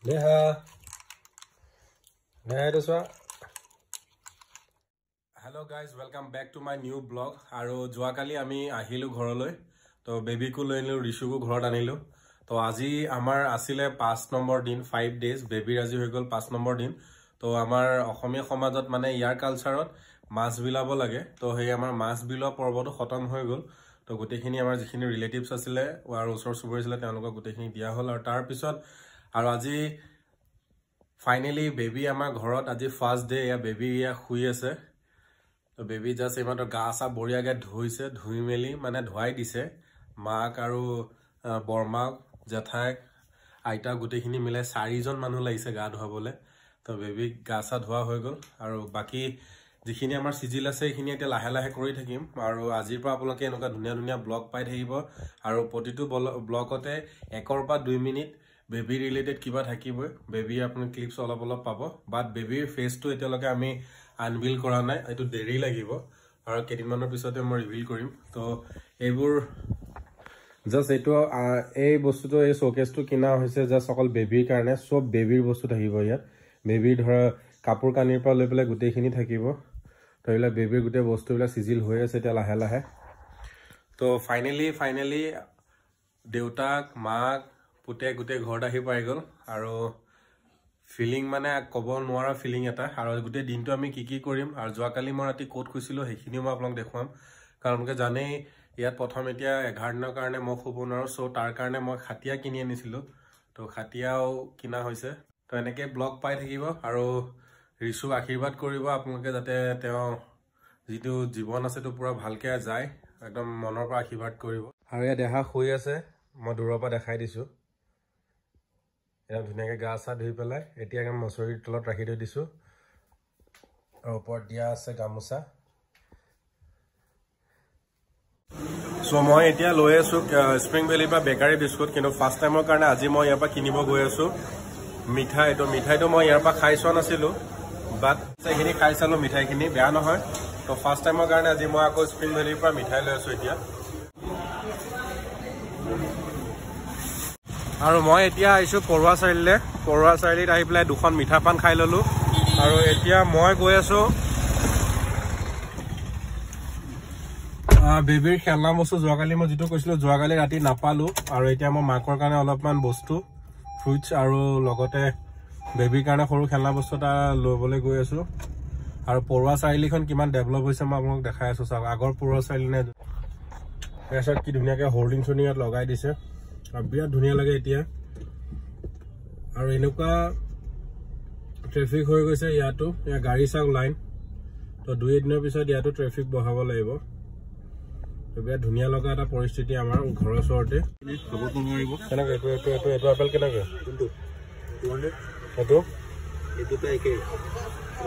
Neha. Neha, hello guys, welcome back to my new blog. Aro joakali ami ahilu ghoroloi. To baby ko loinu Rishu ko ghorot anilu. To aji amar asile 5 number din 5 days baby aji hoy gol 5 number din. To amar অসমীয়া সমাজত মানে ইয়াৰ কালচাৰত মাছ বিলাব লাগে। তো হেই আমাৰ মাছ বিলোৱা পৰ্বটো খতম হৈ গল। তো গুটেখিনি আমাৰ যিখিনি ৰিলেটিভস আছিলে আৰু ওচৰ চুবুৰী আছিলে তেওঁলোকক গুটেখিনি দিয়া হল আৰু তাৰ পিছত আৰু আজি ফাইনালি বেবি আমাৰ ঘৰত আজি first day yeah baby yeah শুই আছে। তো বেবি জাস্ট এইমাত্ৰ গা সা বঢ়িয়াকে ধুইছে ধুই মেলি মানে ধুৱাই দিছে মাক আৰু বৰমাক জেঠাইক আইতা গুটেখিনি মিলাই 4 জন মানুহ লাগিছে গা ধুৱাবলে। তো বেবি গা সা ধোৱা হৈ গল আৰু বাকি যিখিনি আমাৰ সিজিল আছে এইখিনি এটা লাহে লাহে কৰি থাকিম আৰু আজিৰ পৰা আপোনালোকে এনেকুৱা ধুনীয়া ধুনীয়া ব্লগ পাই থাকিব আৰু প্ৰতিটো ব্লগতে 1 পৰা 2 মিনিট বেবি ৰিলেটেড কিবা থাকিব। বেবি আপুনি ক্লিপছ অলপ অলপ পাব বাট বেবিৰ ফেসটো এতিয়ালৈকে আমি আনভিল কৰা নাই, এটো দেৰি লাগিব আৰু কেইদিনমানৰ পিছতে মই ৰিভিল কৰিম। তো এইবোৰ জাস্ট এটো এই বস্তুটো এই শোকেসটো কিনা হৈছে জাস্ট অকল বেবিৰ কাৰণে। সব বেবিৰ বস্তু থাকিব ইয়াত। বেবি ধৰা কাপোৰ কানিৰ পৰা লৈ পেলাই গুটেখিনি থাকিব। তো এইলা বেবিৰ গুটে বস্তুবিলাক সিজিল হৈ আছে এতিয়া লাহে লাহে। তো ফাইনালি দেউতাক মাক পুতে গুটে ঘৰত আহি পাই গল আৰু ফিলিং মানে কব নোৱাৰা ফিলিং এটা। আৰু গুটে দিনটো আমি কি কৰিম আৰু যোৱাকালি মই ৰাতি কোট খুছিলো সেইখিনিও মই আপোনাক দেখুৱাম কাৰণ কে জানে ইয়াত প্ৰথম এতিয়া 11 দিনৰ কাৰণে মই খুব নোৱাৰো সো তাৰ কাৰণে মই খাটিয়া কিনি আনিছিলো। তো খাটিয়াও কিনা হৈছে। তো এনেকে ব্লগ পাই থাকিব আৰু ঋষু আশীৰ্বাদ কৰিব আপোনালোকে যাতে তেওঁ যিটো জীৱন আছে তো পুৰা ভালকে যায় একদম মনৰ পৰা আশীৰ্বাদ কৰিব। আৰু এ দেহা শুই আছে মই দূৰৰ পৰা দেখাই দিছো। এয়া ধুনীয়াকে গা সা ধুই পেলাই এতিয়া একদম মছৰিৰ তলত ৰাখি থৈ দিছো আৰু ওপৰত দিয়া আছে গামোচা। সো মই এতিয়া লৈ আছো স্প্ৰিং ভেলিৰ পৰা বেকাৰী বিস্কুট কিন্তু ফাৰ্স্ট টাইমৰ কাৰণে আজি মই ইয়াৰ পৰা কিনিব গৈ আছো মিঠাইটো মই ইয়াৰ পৰা খাই চোৱা নাছিলো বাট সেইখিনি খাই চালো মিঠাইখিনি বেয়া নহয়। তো ফাৰ্স্ট টাইমৰ কাৰণে আজি মই আকৌ স্প্ৰিং ভেলিৰ পৰা মিঠাই লৈ আছো এতিয়া। আৰু মই এতিয়া আহিছো পৰুৱা চাৰিলিত আহি পেলাই দুখন মিঠা পান খাই ললো আৰু এতিয়া মই গৈ আছো বেবিৰ খেলনা বস্তু যোৱাকালি মই যিটো কৈছিলো যোৱাকালি ৰাতি নাপালো আৰু এতিয়া মই মাকৰ কাৰণে অলপমান বস্তু ফ্ৰুটছ আৰু লগতে বেবিৰ কাৰণে সৰু খেলনা বস্তু এটা লবলৈ গৈ আছো। আৰু পৰুৱা চাৰিলিখন কিমান ডেভেলপ হৈছে মই আপোনাক দেখাই আছো চাওক। আগৰ পৰুৱা চাৰিলি নে এছত কি ধুনীয়াকে হোল্ডিং চনি ইয়াত লগাই দিছে আৰু বিৰাট ধুনীয়া লাগে এতিয়া। আৰু এনেকুৱা ট্ৰেফিক হৈ গৈছে ইয়াতো ইয়া গাড়ী চাওক লাইন। তো 2 দিনৰ পিছত ইয়াতো ট্ৰেফিক বঢ়াব লাগিব। তো বিৰাট ধুনীয়া লগা এটা পৰিস্থিতি আমাৰ ঘৰৰ ওচৰতে। খবৰটো নোৱাৰিব কেনেকৈ এইটো আপেল কেনেকৈ কোনটো 200 এইটোটা একে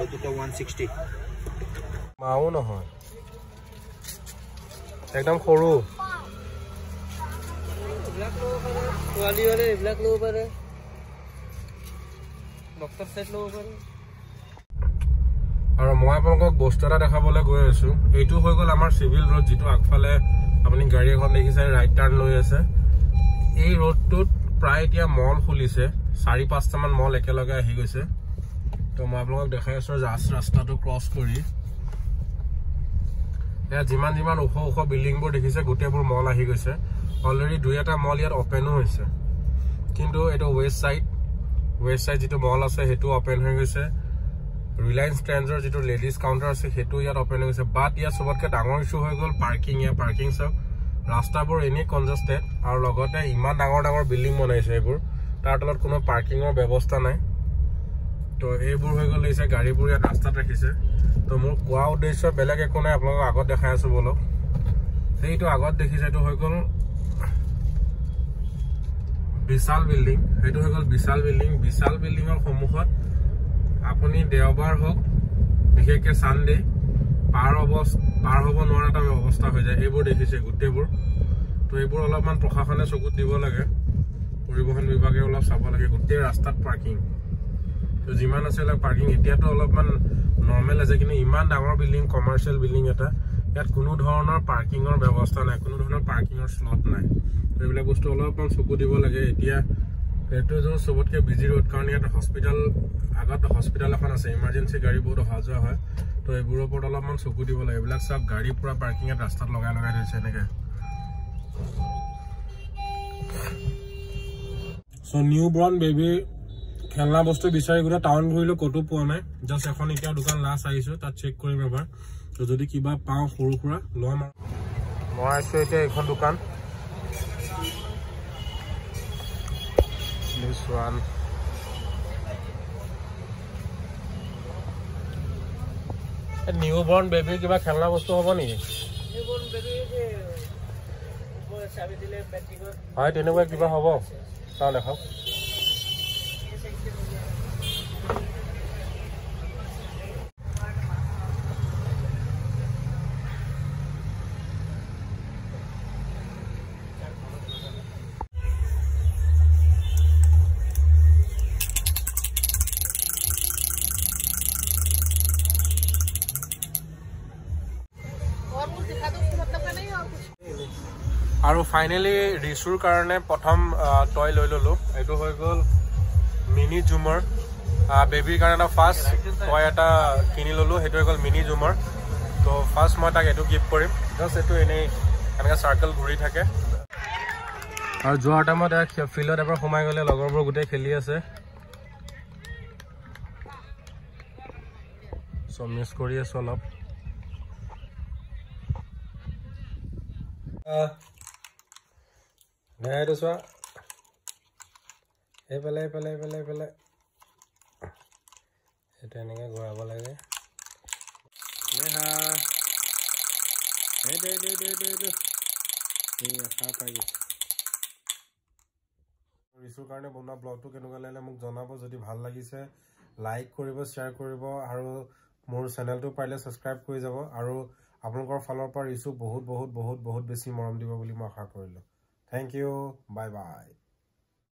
এইটোটা 160 মাও নহয় একদম সৰু কোৱালি হলে এইবিলাক ল'ব পাৰে ডক্টৰ সেট ল'ব পাৰে। আৰু মই আপোনালোকক বস্তু এটা দেখাবলৈ গৈ আছো। এইটো হৈ গল আমাৰ সিভিল ৰোড যিটো আগফালে আপুনি গাড়ী এখন দেখিছে ৰাইট টাৰ্ণ লৈ আছে। এই ৰোডটোত প্ৰায় এতিয়া মল খুলিছে 4-5টা মান মল একেলগে আহি গৈছে। তো মই আপোনালোকক দেখাই আছো ৰাস্তাটো ক্ৰছ কৰি এয়া যিমান ওখ বিল্ডিংবোৰ দেখিছে গোটেইবোৰ মল আহি গৈছে। অলৰেডি 2-এটা মল ইয়াত অপেনো হৈছে কিন্তু এইটো ৱেষ্ট সাইড যিটো মল আছে সেইটো অপেন হৈ গৈছে। ৰিলায়েন্স ট্ৰেন্ডছৰ যিটো লেডিজ কাউন্টাৰ আছে সেইটো ইয়াত অপেন হৈ গৈছে। বাট ইয়াত সবতকৈ ডাঙৰ ইছ্যু হৈ গল পাৰ্কিং চাওক ৰাস্তাবোৰ এনেই কনজেষ্টেড আৰু লগতে ইমান ডাঙৰ বিল্ডিং বনাইছে এইবোৰ তাৰ তলত কোনো পাৰ্কিঙৰ ব্যৱস্থা নাই। তো এইবোৰ হৈ গল লাগিছে গাড়ীবোৰ ইয়াত ৰাস্তাত ৰাখিছে। তো মোৰ কোৱা উদ্দেশ্য বেলেগ একো নাই আপোনালোকক আগত দেখাই আছো বলক। সেইটো আগত দেখিছে এইটো হৈ গল বিশাল বিল্ডিং। সেইটো হৈ গল বিশাল বিল্ডিঙৰ সন্মুখত আপুনি দেওবাৰ হওক বিশেষকে সানডে পাৰ হ'ব নোৱাৰা এটা অৱস্থা হৈ যায়। এইবোৰ দেখিছে গোটেইবোৰ। তো এইবোৰ অলপমান প্ৰশাসনে চকুত দিব লাগে, পৰিবহন বিভাগে অলপ চাব লাগে। গোটেই ৰাস্তাত পাৰ্কিং। তো যিমান আছে পাৰ্কিং এতিয়াতো অলপমান নৰ্মেল আছে কিন্তু ইমান ডাঙৰ বিল্ডিং কমাৰ্চিয়েল বিল্ডিং এটা ইয়াত কোনো ধৰণৰ পাৰ্কিঙৰ ব্যৱস্থা নাই, কোনো ধৰণৰ পাৰ্কিঙৰ স্লট নাই। এইবিলাক বস্তু অলপমান চকু দিব লাগে। এতিয়া এইটো যোন সবতকে বিজি ৰোড কাৰণ ইয়াত হস্পিটাল আগত হস্পিটাল এখন আছে ইমাৰ্জেন্সি গাড়ী বহুত অহা যোৱা হয় তো এইবোৰৰ ওপৰত অলপমান চকু দিব লাগে এইবিলাক সব গাড়ী পুৰা পাৰ্কিঙত ৰাস্তাত লগাই থৈছে এনেকে সো নিউ বৰ্ন বেবি খেলনা বস্তু বিচাৰি গুৰা টাউন ঘুৰিলো কতো পোৱা নাই জাস্ট এখন এতিয়া দোকান লাষ্ট আহিছো তাত চেক কৰিম এবাৰ তো যদি কিবা পাওঁ সৰু খুৰা লম মই আছো এতিয়া এখন দোকান this one a newborn baby kiba khelna bostu hobo ni newborn baby je upor chabi dile battery ko hoy tenekwa kiba hobo ta dekhao আৰু ফাইনালি ৰিসুৰ কাৰণে প্ৰথম টয় লৈ ললো এটো হৈ গল মিনি জুমাৰ বেবিৰ কাৰণে ফাৰ্স্ট টয় এটা কিনি ললো হেটো হৈ গল মিনি জুমাৰ তো ফাৰ্স্ট মই তাক এটো গিফট কৰিম জাস্ট এটো এনে এনেকা সাৰ্কেল ঘূৰি থাকে আৰু যোৱাৰ টাইমত ফিল্ডত এবাৰ সোমাই গলে লগৰবোৰ গুটেই খেলি আছে সো মিস কৰি আছো অলপ Nah, itu soal. Pelai. Itu ini kan gua apa lagi? Leha. Deh. Ini apa lagi? ৰিসুৰ কাৰণে বনোৱা ব্লগটো কেনেকুৱা লাগিলে মোক জনাব যদি ভাল লাগিছে লাইক কৰিব শ্বেয়াৰ কৰিব আৰু মোৰ চেনেলটো পাৰিলে সাবস্ক্ৰাইব কৰি যাব আৰু আপোনালোকৰ ফালৰ পৰা ৰিসু বহুত বেছি মৰম দিব বুলি মই আশা কৰিলো Thank you. Bye-bye.